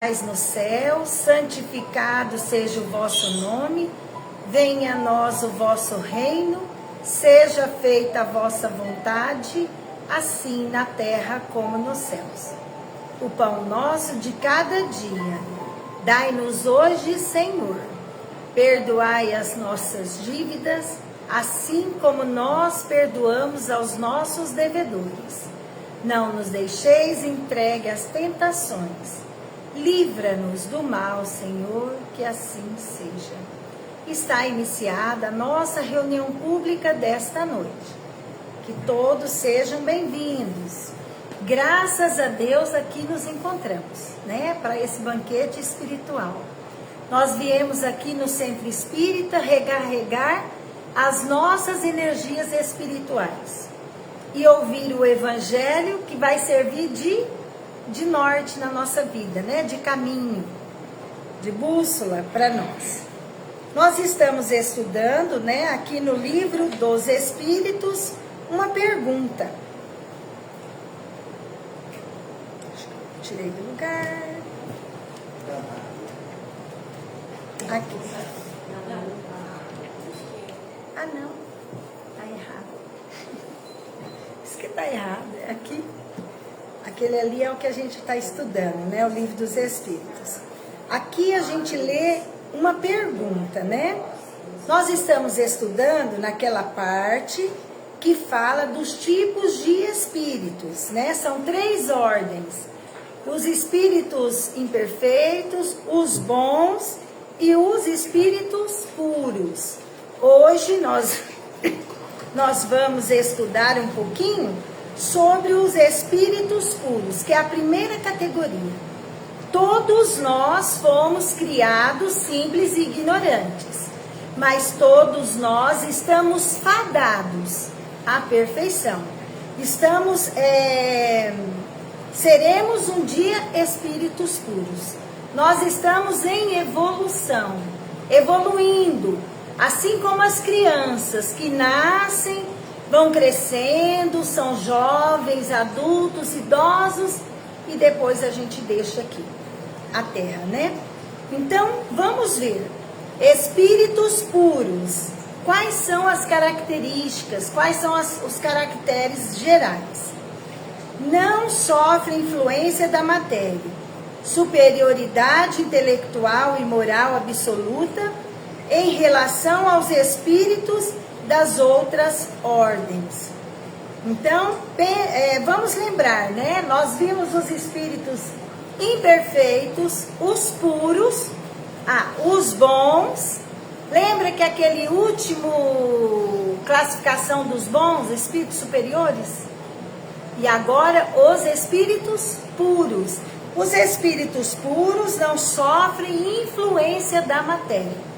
No céu, santificado seja o vosso nome, venha a nós o vosso reino, seja feita a vossa vontade, assim na terra como nos céus. O pão nosso de cada dia, dai-nos hoje, Senhor. Perdoai as nossas dívidas, assim como nós perdoamos aos nossos devedores. Não nos deixeis entregue às tentações. Livra-nos do mal, Senhor, que assim seja. Está iniciada a nossa reunião pública desta noite. Que todos sejam bem-vindos. Graças a Deus aqui nos encontramos, né? Para esse banquete espiritual. Nós viemos aqui no Centro Espírita recarregar as nossas energias espirituais. E ouvir o Evangelho que vai servir de norte na nossa vida, né? De caminho, de bússola para nós. Nós estamos estudando, né, aqui no livro dos Espíritos, uma pergunta. Tirei do lugar. Aqui. Ah, não. Tá errado. Isso que tá errado. É aqui. Aquele ali é o que a gente está estudando, né? O livro dos Espíritos. Aqui a gente lê uma pergunta, né? Nós estamos estudando naquela parte que fala dos tipos de espíritos, né? São 3 ordens. Os espíritos imperfeitos, os bons e os espíritos puros. Hoje nós vamos estudar um pouquinho sobre os espíritos puros, que é a primeira categoria. Todos nós fomos criados simples e ignorantes, mas todos nós estamos fadados à perfeição. Seremos um dia espíritos puros. Nós estamos em evolução, evoluindo, assim como as crianças que nascem, vão crescendo, são jovens, adultos, idosos, e depois a gente deixa aqui a Terra, né? Então, vamos ver. Espíritos puros. Quais são as características? Quais são os caracteres gerais? Não sofre influência da matéria. Superioridade intelectual e moral absoluta em relação aos espíritos das outras ordens. Então, vamos lembrar, né? Nós vimos os espíritos imperfeitos, os puros, os bons. Lembra que aquele último classificação dos bons, espíritos superiores? E agora os espíritos puros. Os espíritos puros não sofrem influência da matéria.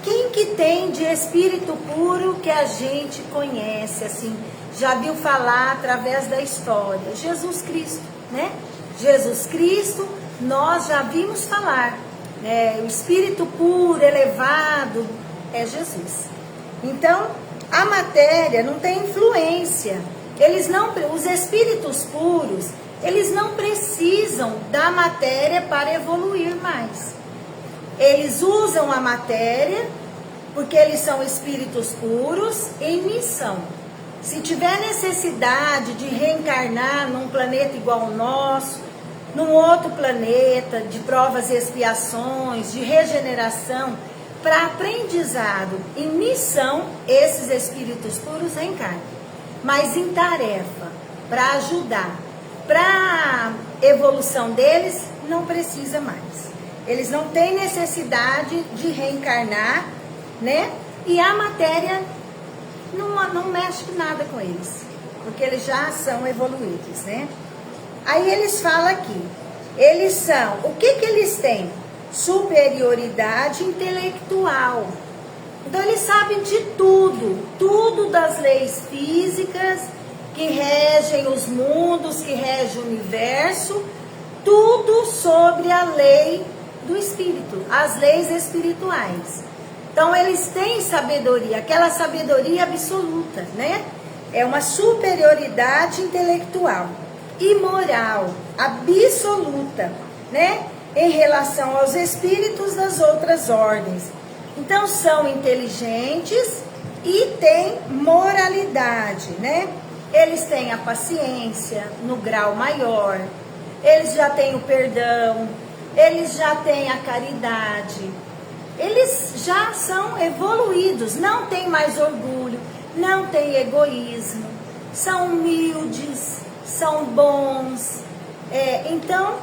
Quem que tem de espírito puro que a gente conhece, assim, já viu falar através da história? Jesus Cristo, né? Jesus Cristo, nós já vimos falar, né? O espírito puro, elevado, é Jesus. Então, a matéria não tem influência. Os espíritos puros, eles não precisam da matéria para evoluir mais. Eles usam a matéria, porque eles são espíritos puros, em missão. Se tiver necessidade de reencarnar num planeta igual ao nosso, num outro planeta, de provas e expiações, de regeneração, para aprendizado, em missão, esses espíritos puros reencarnam. Mas em tarefa, para ajudar, para evolução deles, não precisa mais. Eles não têm necessidade de reencarnar, né? E a matéria não mexe nada com eles, porque eles já são evoluídos, né? Aí eles falam aqui, eles são, o que eles têm? Superioridade intelectual. Então eles sabem de tudo das leis físicas que regem os mundos, que regem o universo, tudo sobre a lei do espírito, as leis espirituais. Então eles têm sabedoria, aquela sabedoria absoluta, né? É uma superioridade intelectual e moral absoluta, né? em relação aos espíritos das outras ordens. Então, são inteligentes e têm moralidade, né? Eles têm a paciência no grau maior, eles já têm o perdão, eles já têm a caridade, eles já são evoluídos, não tem mais orgulho, não tem egoísmo, são humildes, são bons, então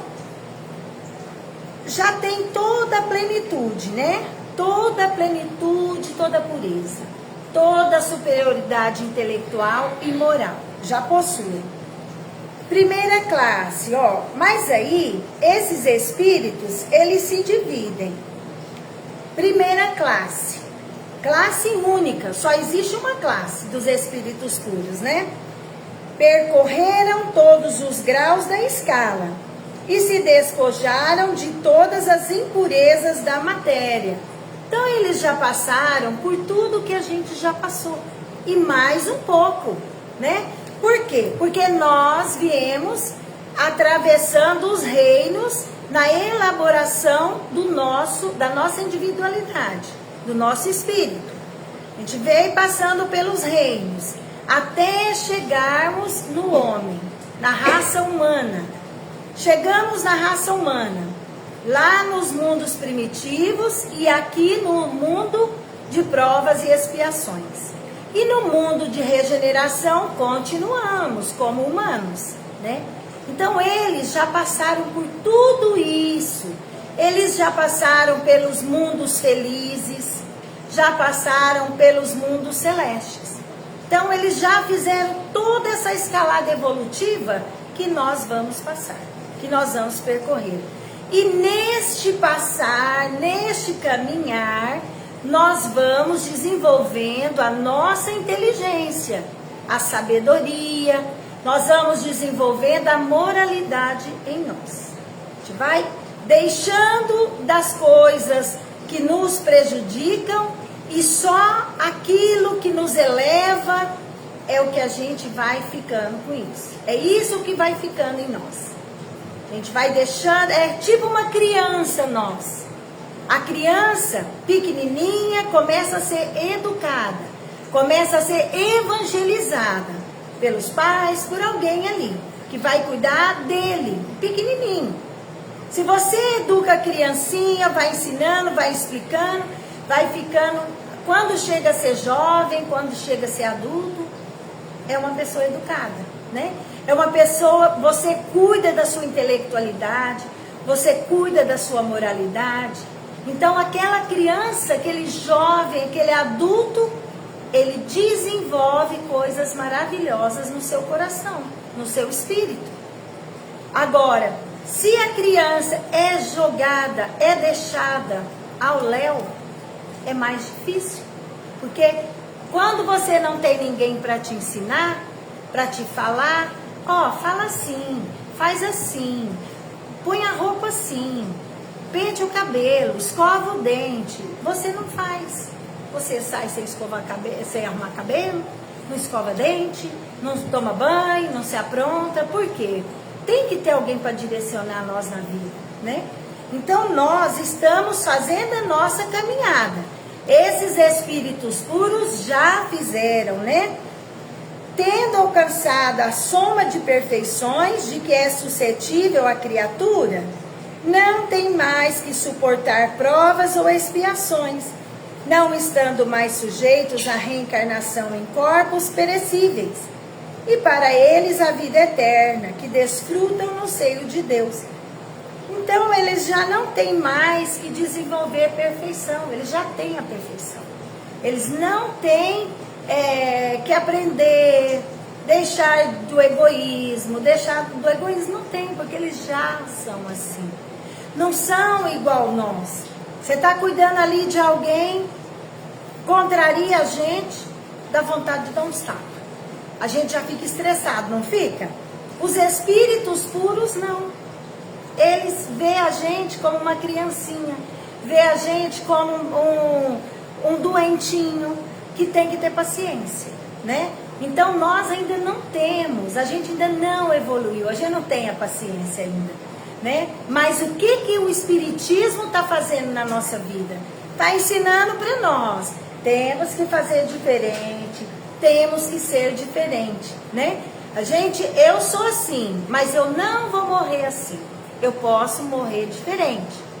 já tem toda a plenitude, né? Toda a plenitude, toda a pureza, toda a superioridade intelectual e moral, já possui. Primeira classe, ó, mas aí, esses espíritos, eles se dividem. Primeira classe, classe única, só existe uma classe dos espíritos puros, né? Percorreram todos os graus da escala e se despojaram de todas as impurezas da matéria. Então, eles já passaram por tudo que a gente já passou, e mais um pouco, né? Por quê? Porque nós viemos atravessando os reinos na elaboração da nossa individualidade, do nosso espírito. A gente veio passando pelos reinos, até chegarmos no homem, na raça humana. Chegamos na raça humana, lá nos mundos primitivos e aqui no mundo de provas e expiações. E no mundo de regeneração continuamos como humanos, né? Então eles já passaram por tudo isso, eles já passaram pelos mundos felizes, já passaram pelos mundos celestes. Então eles já fizeram toda essa escalada evolutiva que nós vamos passar, que nós vamos percorrer. E neste passar, neste caminhar, nós vamos desenvolvendo a nossa inteligência, a sabedoria, nós vamos desenvolvendo a moralidade em nós. A gente vai deixando das coisas que nos prejudicam e só aquilo que nos eleva é o que a gente vai ficando com isso. É isso que vai ficando em nós. A gente vai deixando, é tipo uma criança nós. A criança pequenininha começa a ser educada, começa a ser evangelizada pelos pais, por alguém ali, que vai cuidar dele, pequenininho. Se você educa a criancinha, vai ensinando, vai explicando, vai ficando, quando chega a ser jovem, quando chega a ser adulto, é uma pessoa educada, né? É uma pessoa, você cuida da sua intelectualidade, você cuida da sua moralidade. Então aquela criança, aquele jovem, aquele adulto, ele desenvolve coisas maravilhosas no seu coração, no seu espírito. Agora, se a criança é jogada, é deixada ao léu, é mais difícil. Porque quando você não tem ninguém para te ensinar, para te falar, ó, fala assim, faz assim, põe a roupa assim, pente o cabelo, escova o dente. Você não faz. Você sai sem escovar cabelo, sem arrumar cabelo, não escova dente, não toma banho, não se apronta. Por quê? Tem que ter alguém para direcionar nós na vida, né? Então nós estamos fazendo a nossa caminhada. Esses espíritos puros já fizeram, né? Tendo alcançado a soma de perfeições de que é suscetível a criatura, não tem mais que suportar provas ou expiações, não estando mais sujeitos à reencarnação em corpos perecíveis, e para eles a vida eterna, que desfrutam no seio de Deus. Então eles já não têm mais que desenvolver perfeição, eles já têm a perfeição. Eles não têm que aprender, deixar do egoísmo, não tem, porque eles já são assim. Não são igual nós. Você está cuidando ali de alguém, contraria a gente, dá vontade de dar um tapa. A gente já fica estressado, não fica? Os espíritos puros não. Eles veem a gente como uma criancinha, vê a gente como um doentinho que tem que ter paciência, né? Então nós ainda não temos, a gente ainda não evoluiu, a gente não tem a paciência ainda. né? Mas o que o Espiritismo está fazendo na nossa vida? Está ensinando para nós. Temos que fazer diferente, temos que ser diferente, né? Eu sou assim, mas eu não vou morrer assim. Eu posso morrer diferente.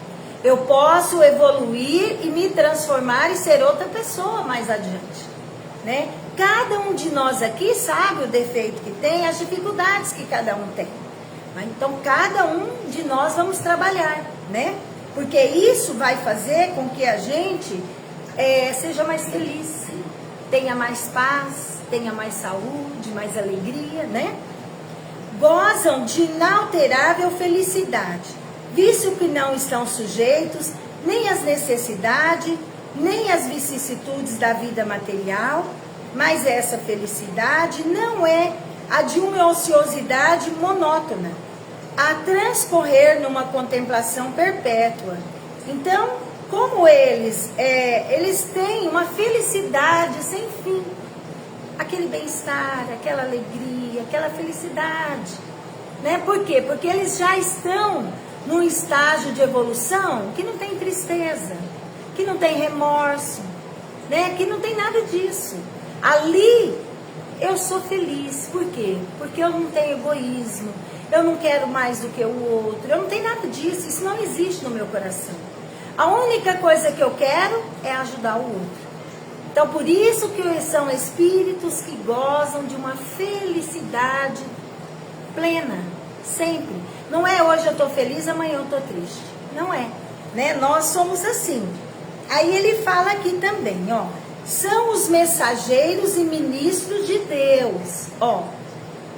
Eu posso evoluir e me transformar e ser outra pessoa mais adiante, né? Cada um de nós aqui sabe o defeito que tem, as dificuldades que cada um tem. Então, cada um de nós vamos trabalhar, né? Porque isso vai fazer com que a gente seja mais feliz, tenha mais paz, tenha mais saúde, mais alegria, né? Gozam de inalterável felicidade, visto que não estão sujeitos nem às necessidades, nem às vicissitudes da vida material, mas essa felicidade não é a de uma ociosidade monótona, a transcorrer numa contemplação perpétua. Então, como eles têm uma felicidade sem fim, aquele bem-estar, aquela alegria, aquela felicidade, né? Por quê? Porque eles já estão num estágio de evolução que não tem tristeza, que não tem remorso, né? Que não tem nada disso. Ali eu sou feliz. Por quê? Porque eu não tenho egoísmo, eu não quero mais do que o outro, eu não tenho nada disso, isso não existe no meu coração. A única coisa que eu quero é ajudar o outro. Então, por isso que são espíritos que gozam de uma felicidade plena, sempre. Não é hoje eu estou feliz, amanhã eu estou triste. Não é, né? Nós somos assim. Aí ele fala aqui também, ó. São os mensageiros e ministros de Deus. Ó,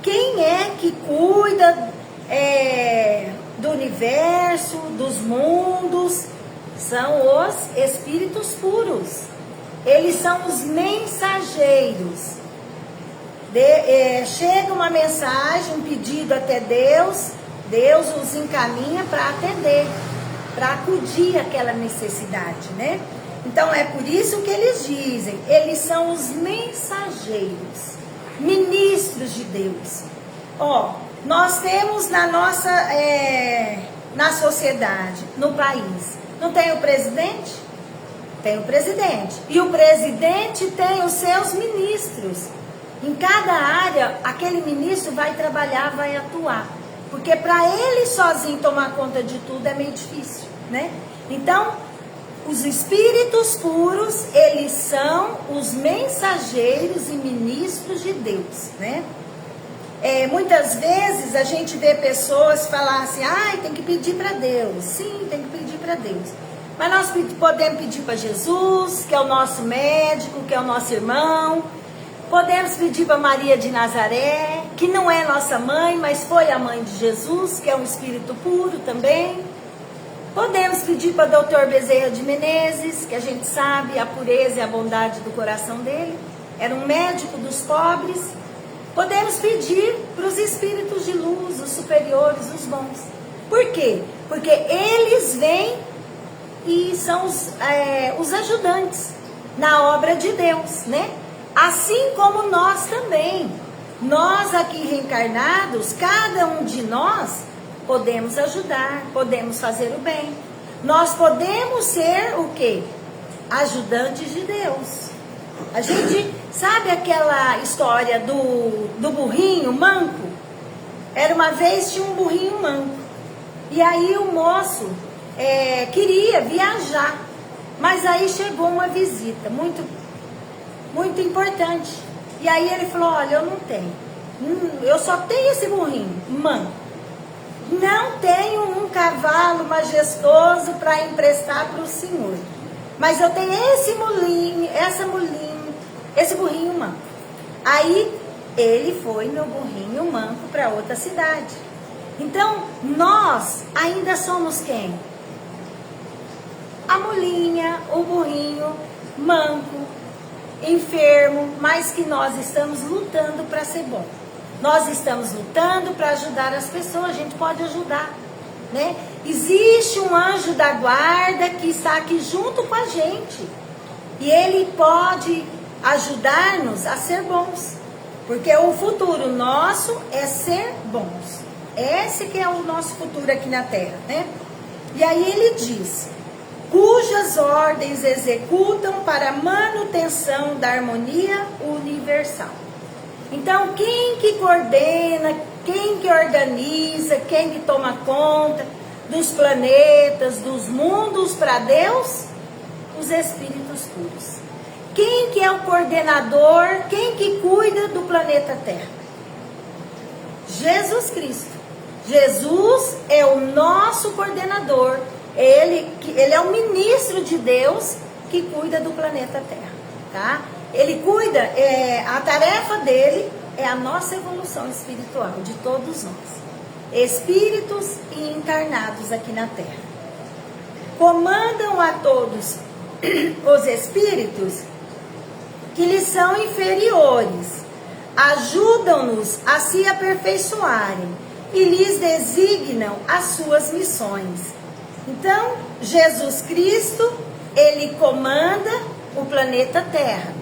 quem é que cuida do universo, dos mundos? São os espíritos puros. Eles são os mensageiros. Chega uma mensagem, um pedido até Deus, Deus os encaminha para atender, para acudir aquela necessidade, né? Então é por isso que eles dizem, eles são os mensageiros, ministros de Deus. Ó, nós temos na sociedade, no país, não tem o presidente? Tem o presidente. E o presidente tem os seus ministros. Em cada área, aquele ministro vai trabalhar, vai atuar. Porque para ele sozinho tomar conta de tudo é meio difícil, né? Então, os espíritos puros, eles são os mensageiros e ministros de Deus, né? Muitas vezes a gente vê pessoas falar assim, tem que pedir para Deus. Sim, tem que pedir para Deus. Mas nós podemos pedir para Jesus, que é o nosso médico, que é o nosso irmão. Podemos pedir para Maria de Nazaré, que não é nossa mãe, mas foi a mãe de Jesus, que é um espírito puro também. Podemos pedir para o Dr. Bezerra de Menezes, que a gente sabe a pureza e a bondade do coração dele. Era um médico dos pobres. Podemos pedir para os espíritos de luz, os superiores, os bons. Por quê? Porque eles vêm e são os ajudantes na obra de Deus, né? Assim como nós também. Nós aqui reencarnados, cada um de nós, podemos ajudar, podemos fazer o bem. Nós podemos ser o quê? Ajudantes de Deus. A gente sabe aquela história do burrinho manco? Era uma vez, tinha um burrinho manco. E aí o moço queria viajar. Mas aí chegou uma visita muito, muito importante. E aí ele falou, olha, eu não tenho. Eu só tenho esse burrinho manco. Não tenho um cavalo majestoso para emprestar para o senhor. Mas eu tenho esse burrinho manco. Aí ele foi no burrinho manco para outra cidade. Então, nós ainda somos quem? A mulinha, o burrinho manco, enfermo, mas que nós estamos lutando para ser bom. Nós estamos lutando para ajudar as pessoas, a gente pode ajudar, né? Existe um anjo da guarda que está aqui junto com a gente. E ele pode ajudar-nos a ser bons. Porque o futuro nosso é ser bons. Esse que é o nosso futuro aqui na Terra, né? E aí ele diz: cujas ordens executam para a manutenção da harmonia universal. Então, quem que coordena, quem que organiza, quem que toma conta dos planetas, dos mundos para Deus? Os espíritos puros. Quem que é o coordenador, quem que cuida do planeta Terra? Jesus Cristo. Jesus é o nosso coordenador. Ele é o ministro de Deus que cuida do planeta Terra, tá? Ele cuida, a tarefa dele é a nossa evolução espiritual, de todos nós, espíritos e encarnados aqui na Terra. Comandam a todos os espíritos que lhes são inferiores, ajudam-nos a se aperfeiçoarem e lhes designam as suas missões. Então, Jesus Cristo, ele comanda o planeta Terra.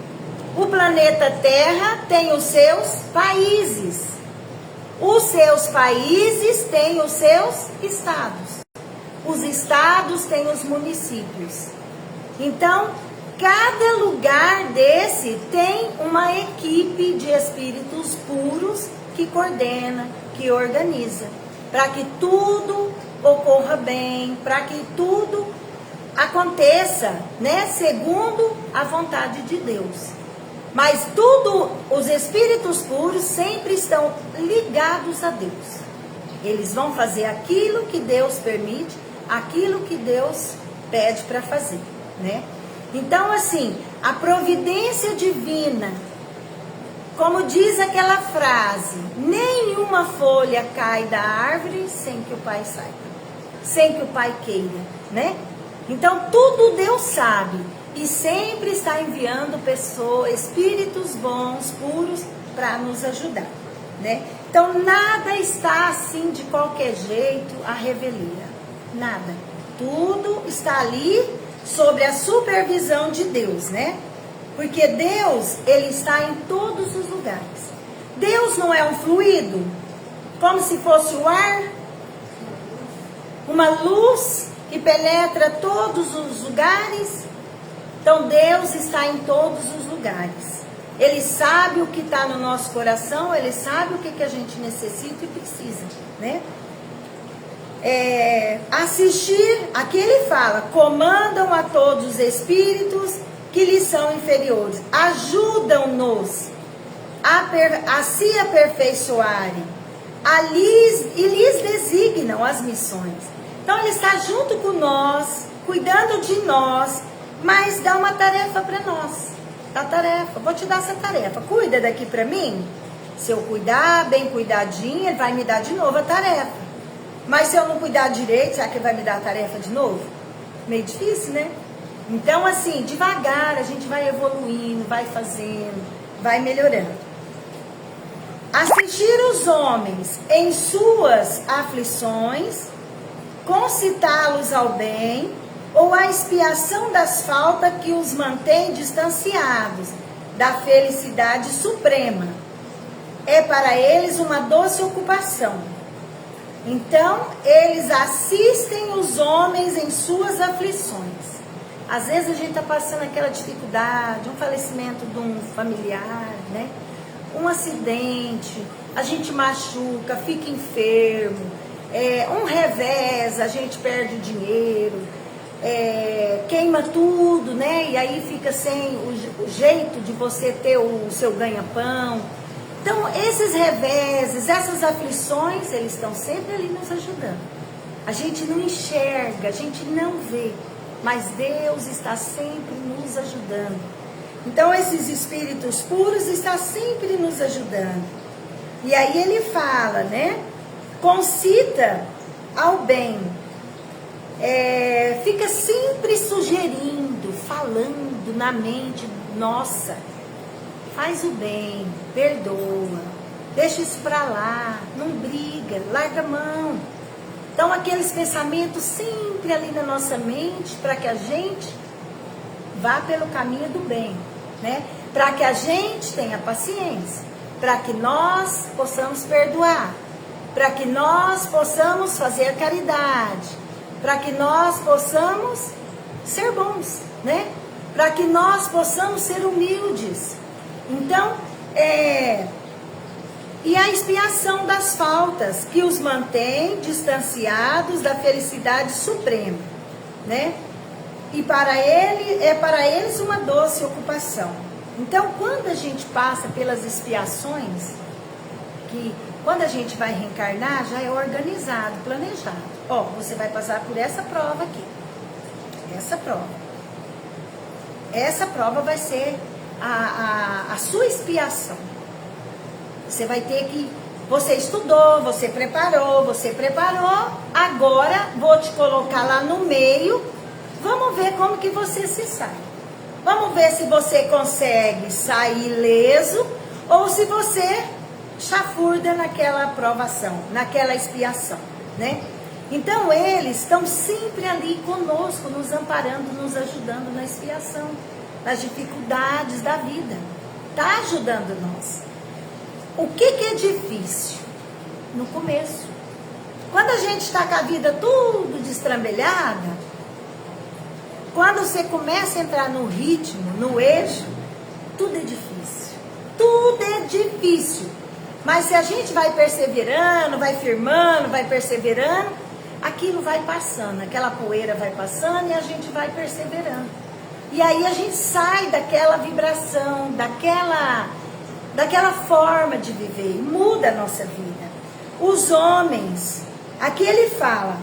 O planeta Terra tem os seus países. Os seus países têm os seus estados. Os estados têm os municípios. Então, cada lugar desse tem uma equipe de espíritos puros que coordena, que organiza, para que tudo ocorra bem, para que tudo aconteça, né, segundo a vontade de Deus. Mas tudo, os espíritos puros sempre estão ligados a Deus. Eles vão fazer aquilo que Deus permite, aquilo que Deus pede para fazer, né? Então, assim, a providência divina, como diz aquela frase, nenhuma folha cai da árvore sem que o Pai saiba, sem que o Pai queira, né? Então, tudo Deus sabe e sempre está enviando pessoas, espíritos bons, puros, para nos ajudar, né? Então, nada está assim de qualquer jeito à revelia, nada. Tudo está ali sobre a supervisão de Deus, né? Porque Deus, ele está em todos os lugares. Deus não é um fluido, como se fosse o ar, uma luz que penetra todos os lugares. Então Deus está em todos os lugares. Ele sabe o que está no nosso coração, ele sabe o que a gente necessita e precisa, né? Assistir, aqui ele fala, comandam a todos os espíritos que lhes são inferiores, ajudam-nos a se aperfeiçoarem e lhes designam as missões. Então ele está junto com nós, cuidando de nós, mas dá uma tarefa para nós. Dá tarefa, vou te dar essa tarefa, cuida daqui para mim. Se eu cuidar, bem cuidadinho, ele vai me dar de novo a tarefa. Mas se eu não cuidar direito, será que ele vai me dar a tarefa de novo? Meio difícil, né? Então, assim, devagar a gente vai evoluindo, vai fazendo, vai melhorando. Assistir os homens em suas aflições, concitá-los ao bem, ou a expiação das faltas que os mantém distanciados da felicidade suprema. É para eles uma doce ocupação. Então, eles assistem os homens em suas aflições. Às vezes a gente está passando aquela dificuldade, um falecimento de um familiar, né? Um acidente, a gente machuca, fica enfermo, um revés, a gente perde o dinheiro, queima tudo, né? E aí fica sem o jeito de você ter o seu ganha-pão. Então, esses reveses, essas aflições, eles estão sempre ali nos ajudando. A gente não enxerga, a gente não vê, mas Deus está sempre nos ajudando. Então, esses espíritos puros estão sempre nos ajudando. E aí ele fala, né? Concita ao bem. Fica sempre sugerindo, falando na mente, nossa, faz o bem, perdoa, deixa isso pra lá, não briga, larga a mão. Então, aqueles pensamentos sempre ali na nossa mente, para que a gente vá pelo caminho do bem, né? Para que a gente tenha paciência, para que nós possamos perdoar. para que nós possamos fazer caridade, para que nós possamos ser bons, né? Para que nós possamos ser humildes. Então, e a expiação das faltas, que os mantém distanciados da felicidade suprema, né? E para eles uma doce ocupação. Então, quando a gente passa pelas expiações, que quando a gente vai reencarnar, já é organizado, planejado. Ó, você vai passar por essa prova aqui. Essa prova. Essa prova vai ser a sua expiação. Você vai ter que... Você estudou, você preparou, agora vou te colocar lá no meio. Vamos ver como que você se sai. Vamos ver se você consegue sair ileso ou se você chafurda naquela aprovação, naquela expiação, né? Então eles estão sempre ali conosco, nos amparando, nos ajudando na expiação, nas dificuldades da vida. Está ajudando nós. O que é difícil? No começo. Quando a gente está com a vida tudo destrambelhada, quando você começa a entrar no ritmo, no eixo, tudo é difícil. Tudo é difícil. Mas se a gente vai perseverando, vai firmando, vai perseverando, aquilo vai passando, aquela poeira vai passando e a gente vai perseverando. E aí a gente sai daquela vibração, daquela forma de viver, muda a nossa vida. Os homens, aqui ele fala,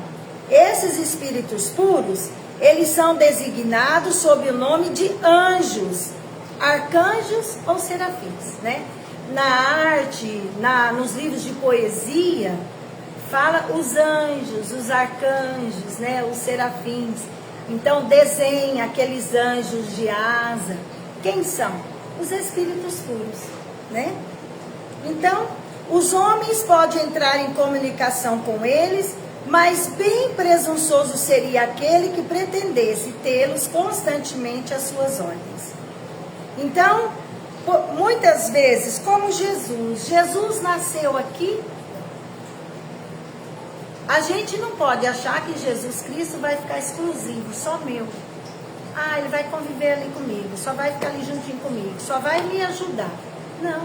esses espíritos puros, eles são designados sob o nome de anjos, arcanjos ou serafins, né? Na arte, nos livros de poesia, fala os anjos, os arcanjos, né? Os serafins. Então desenha aqueles anjos de asa. Quem são? Os espíritos puros, né? Então, os homens podem entrar em comunicação com eles, mas bem presunçoso seria aquele que pretendesse tê-los constantemente às suas ordens. Então, muitas vezes, como Jesus nasceu aqui, a gente não pode achar que Jesus Cristo vai ficar exclusivo, só meu. Ah, ele vai conviver ali comigo, só vai ficar ali juntinho comigo, só vai me ajudar. Não,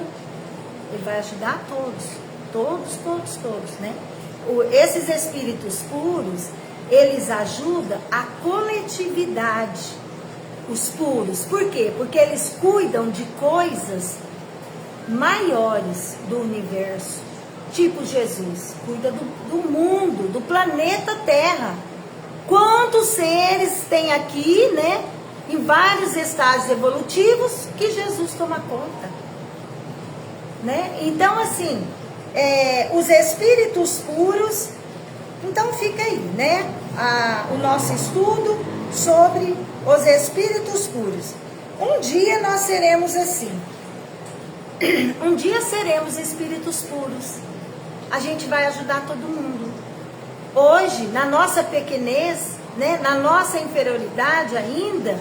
ele vai ajudar todos, né? Esses espíritos puros, eles ajudam a coletividade, os puros. Por quê? Porque eles cuidam de coisas maiores do universo. Tipo Jesus, cuida do mundo, do planeta Terra. Quantos seres tem aqui, né? Em vários estágios evolutivos que Jesus toma conta, né? Então, assim, os espíritos puros, então fica aí, né? O nosso estudo sobre os espíritos puros. Um dia nós seremos assim. Um dia seremos espíritos puros. A gente vai ajudar todo mundo. Hoje, na nossa pequenez, né? Na nossa inferioridade ainda,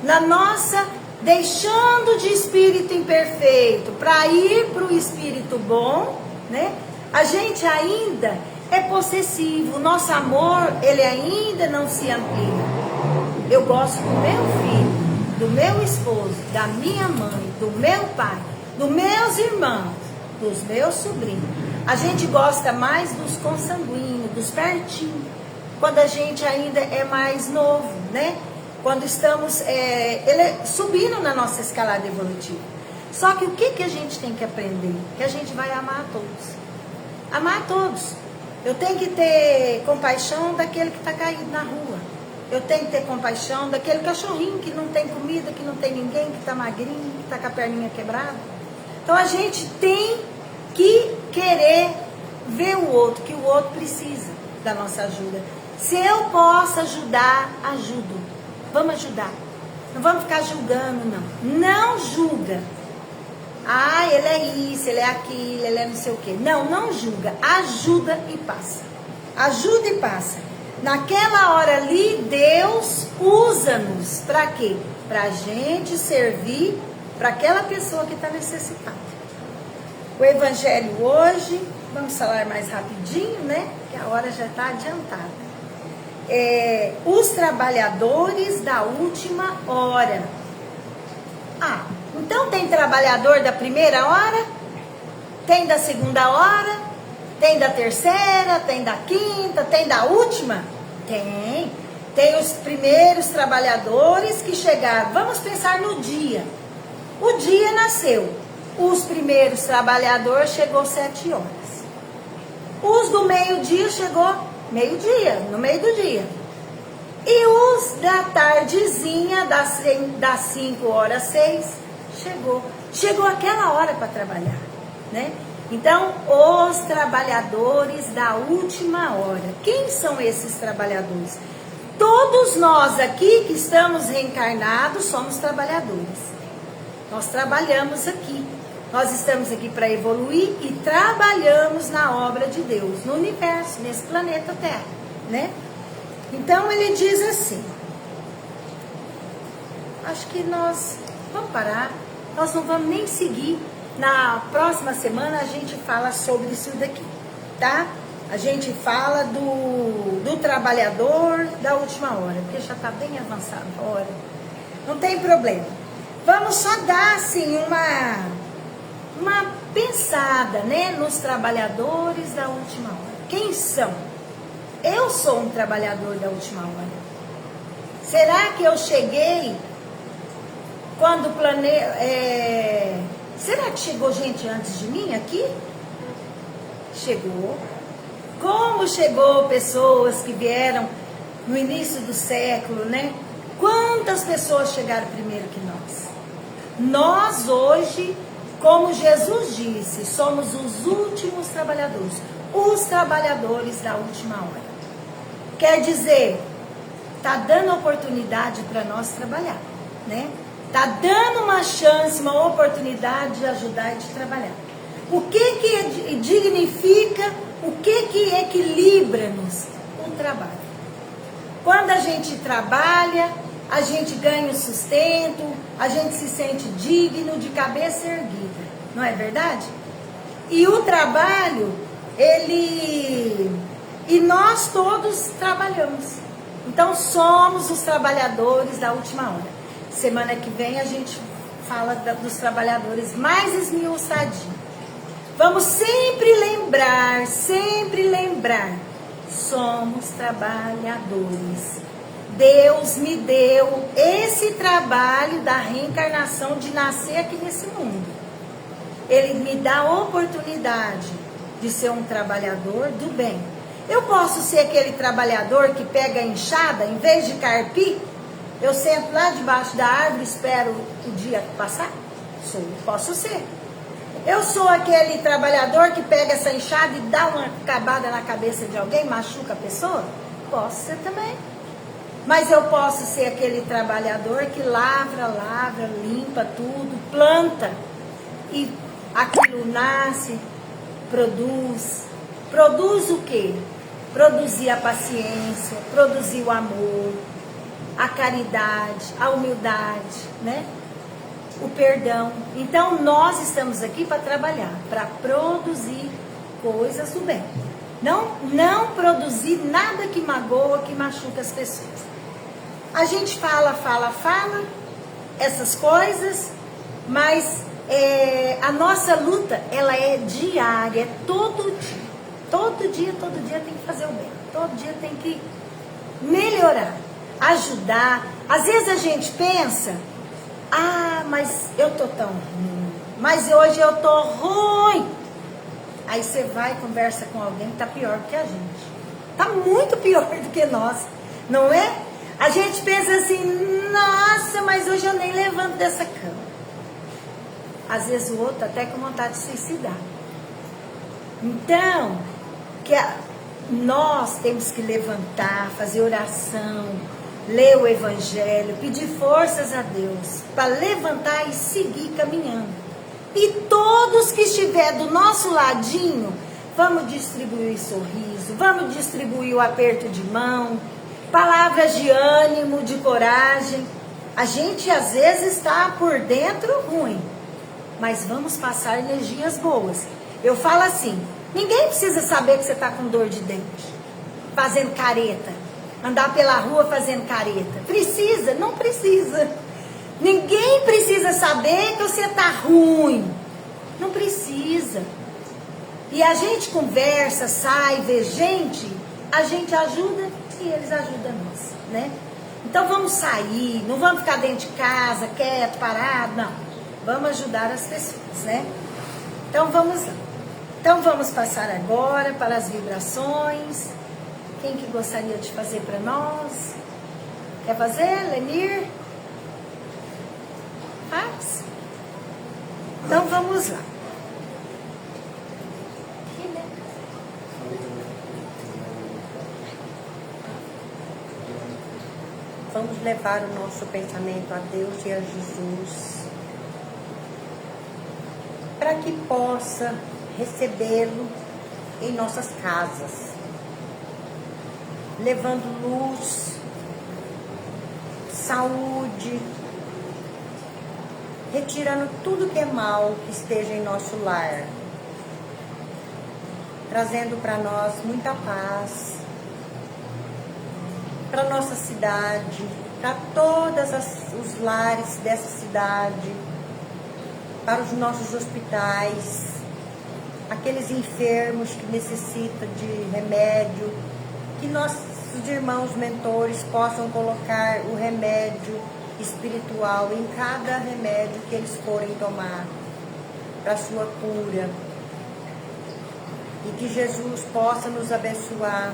na nossa deixando de espírito imperfeito para ir para o espírito bom, né? A gente ainda é possessivo, nosso amor, ele ainda não se amplia. Eu gosto do meu filho, do meu esposo, da minha mãe, do meu pai, dos meus irmãos, dos meus sobrinhos. A gente gosta mais dos consanguíneos, dos pertinhos, quando a gente ainda é mais novo, né? Quando estamos subindo na nossa escalada evolutiva. Só que o que a gente tem que aprender? Que a gente vai amar a todos. Amar a todos. Eu tenho que ter compaixão daquele que está caído na rua. Eu tenho que ter compaixão daquele cachorrinho que não tem comida, que não tem ninguém, que está magrinho, que está com a perninha quebrada. Então a gente tem que querer ver o outro, que o outro precisa da nossa ajuda. Se eu posso ajudar, ajudo. Vamos ajudar. Não vamos ficar julgando, não. Não julga. Ah, ele é isso, ele é aquilo, ele é não sei o quê. Não, não julga. Ajuda e passa. Ajuda e passa. Naquela hora ali, Deus usa-nos. Para quê? Para a gente servir para aquela pessoa que está necessitada. O Evangelho hoje Vamos falar mais rapidinho, né? Que a hora já está adiantada. Os trabalhadores da última hora. Então tem trabalhador da primeira hora, tem da segunda hora, tem da terceira, tem da quinta, tem da última? Tem. Tem os primeiros trabalhadores que chegaram. Vamos pensar no dia. O dia nasceu. Os primeiros trabalhadores chegou 7 horas. Os do meio-dia chegou meio-dia, no meio do dia. E os da tardezinha, das 5 horas 6, chegou aquela hora para trabalhar, né? Então, os trabalhadores da última hora. Quem são esses trabalhadores? Todos nós aqui que estamos reencarnados somos trabalhadores. Nós trabalhamos aqui. Nós estamos aqui para evoluir e trabalhamos na obra de Deus, no universo, nesse planeta Terra, né? Então ele diz assim, acho que nós vamos parar, nós não vamos nem seguir. Na próxima semana a gente fala sobre isso daqui, tá? A gente fala do trabalhador da última hora, porque já está bem avançada a hora. Não tem problema. Vamos só dar assim uma pensada, né, nos trabalhadores da última hora. Quem são? Eu sou um trabalhador da última hora. Será que eu cheguei quando será que chegou gente antes de mim aqui? Chegou. Como chegou pessoas que vieram no início do século, né? Quantas pessoas chegaram primeiro que nós? Nós hoje, como Jesus disse, somos os últimos trabalhadores, os trabalhadores da última hora. Quer dizer, tá dando oportunidade para nós trabalhar, né? Tá dando uma chance, uma oportunidade de ajudar e de trabalhar. O que dignifica, o que equilibra-nos? O trabalho. Quando a gente trabalha, a gente ganha o sustento, a gente se sente digno, de cabeça erguida, não é verdade? E o trabalho, e nós todos trabalhamos. Então somos os trabalhadores da última hora. Semana que vem a gente fala dos trabalhadores mais esmiuçadinho. Vamos sempre lembrar, somos trabalhadores. Deus me deu esse trabalho da reencarnação de nascer aqui nesse mundo. Ele me dá a oportunidade de ser um trabalhador do bem. Eu posso ser aquele trabalhador que pega a enxada, em vez de carpir, eu sento lá debaixo da árvore e espero o dia passar? Posso ser. Eu sou aquele trabalhador que pega essa enxada e dá uma acabada na cabeça de alguém, machuca a pessoa? Posso ser também. Mas eu posso ser aquele trabalhador que lavra, limpa tudo, planta. E aquilo nasce, produz. Produz o quê? Produzir a paciência, produzir o amor, a caridade, a humildade, né? O perdão. Então nós estamos aqui para trabalhar, para produzir coisas do bem. Não produzir nada que magoa, que machuca as pessoas. A gente fala essas coisas, mas a nossa luta, ela é diária, é todo dia. Todo dia tem que fazer o bem. Todo dia tem que melhorar, ajudar. Às vezes a gente pensa, mas eu tô tão ruim, mas hoje eu tô ruim. Aí você vai e conversa com alguém que tá pior do que a gente. Tá muito pior do que nós, não é? A gente pensa assim, nossa, mas hoje eu nem levanto dessa cama. Às vezes o outro até com vontade de suicidar. Então, nós temos que levantar, fazer oração, ler o Evangelho, pedir forças a Deus para levantar e seguir caminhando. E todos que estiver do nosso ladinho, vamos distribuir sorriso, vamos distribuir o aperto de mão, palavras de ânimo, de coragem. A gente às vezes está por dentro ruim, mas vamos passar energias boas. Eu falo assim, Ninguém precisa saber que você está com dor de dente, fazendo careta. Andar pela rua fazendo careta. Precisa? Não precisa. Ninguém precisa saber que você está ruim. Não precisa. E a gente conversa, sai, vê gente, a gente ajuda e eles ajudam nós, né? Então vamos sair, não vamos ficar dentro de casa, quieto, parado, não. Vamos ajudar as pessoas, né? Então vamos lá. Então vamos passar agora para as vibrações. Quem que gostaria de fazer para nós? Quer fazer, Lenir? Faz? Então vamos lá. Vamos levar o nosso pensamento a Deus e a Jesus, para que possa recebê-lo em nossas casas, levando luz, saúde, retirando tudo que é mal que esteja em nosso lar, trazendo para nós muita paz, para nossa cidade, para todos os lares dessa cidade, para os nossos hospitais, aqueles enfermos que necessitam de remédio, que nossos irmãos mentores possam colocar o remédio espiritual em cada remédio que eles forem tomar, para a sua cura, e que Jesus possa nos abençoar,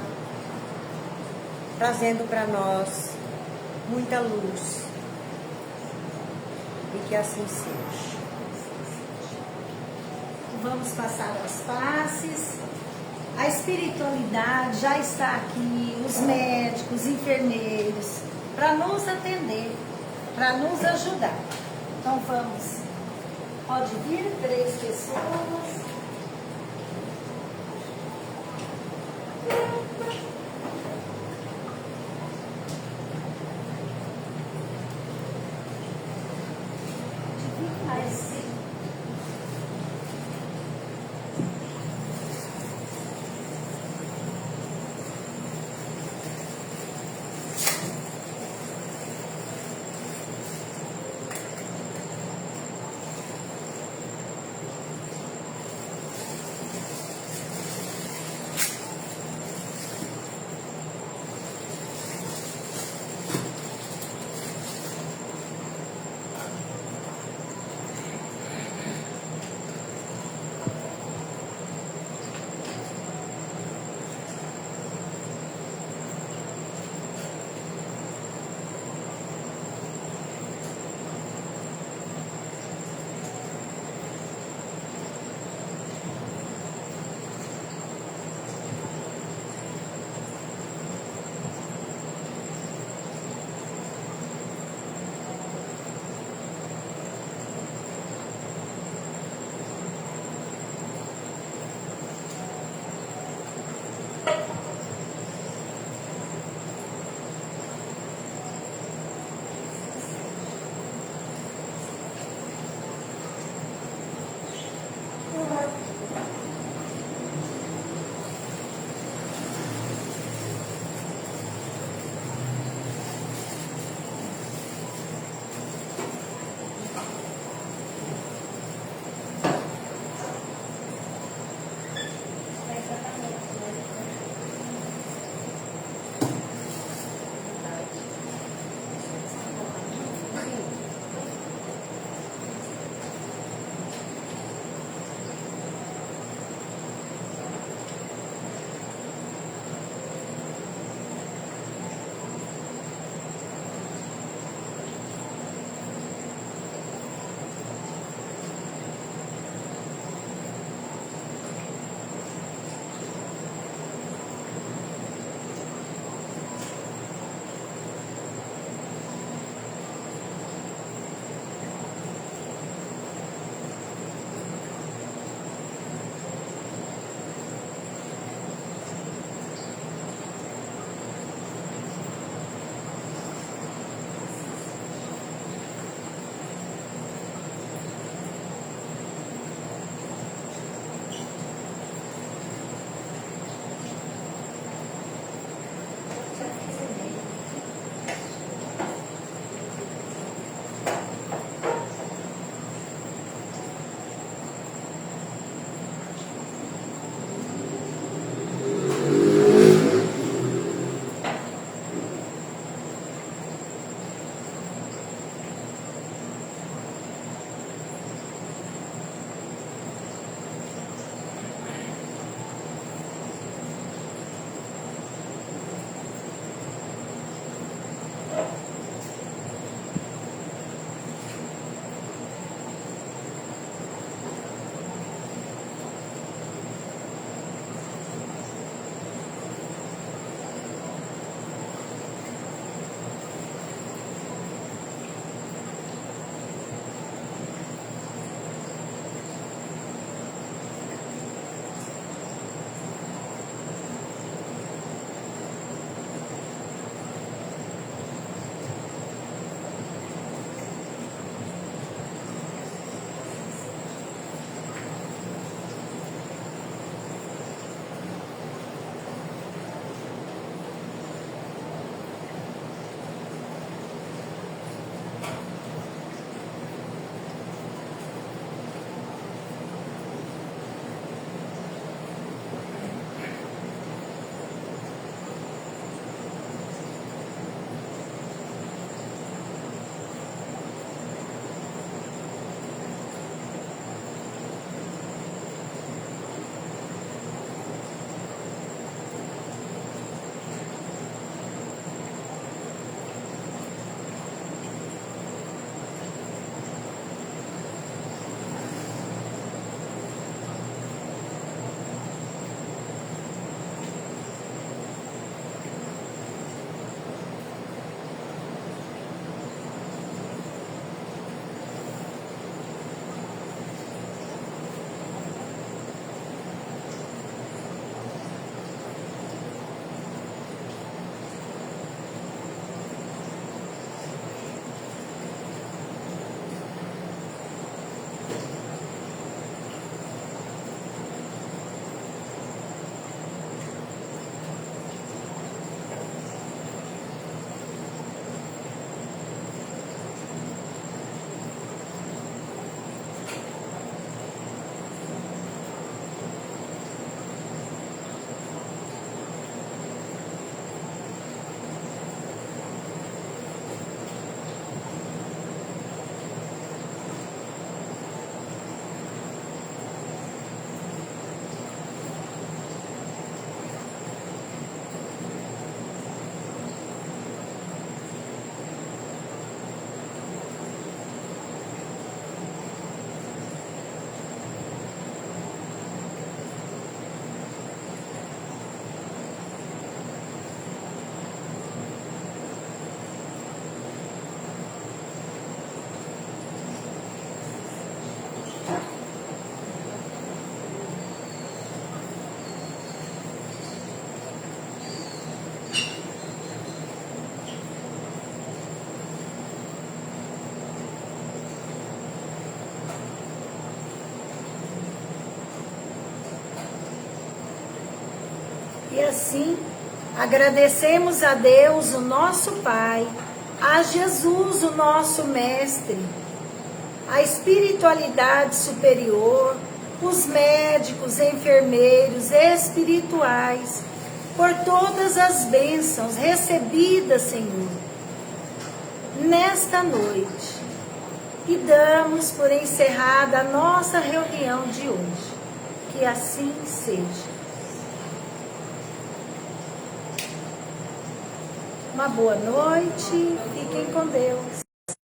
trazendo para nós muita luz, e que assim seja. Vamos passar as passes. A espiritualidade já está aqui, os médicos, enfermeiros, para nos atender, para nos ajudar. Então vamos. Pode vir 3 pessoas. E assim, agradecemos a Deus, o nosso Pai, a Jesus, o nosso Mestre, a espiritualidade superior, os médicos, enfermeiros, espirituais, por todas as bênçãos recebidas, Senhor, nesta noite. E damos por encerrada a nossa reunião de hoje. Que assim seja. Uma boa noite, fiquem com Deus.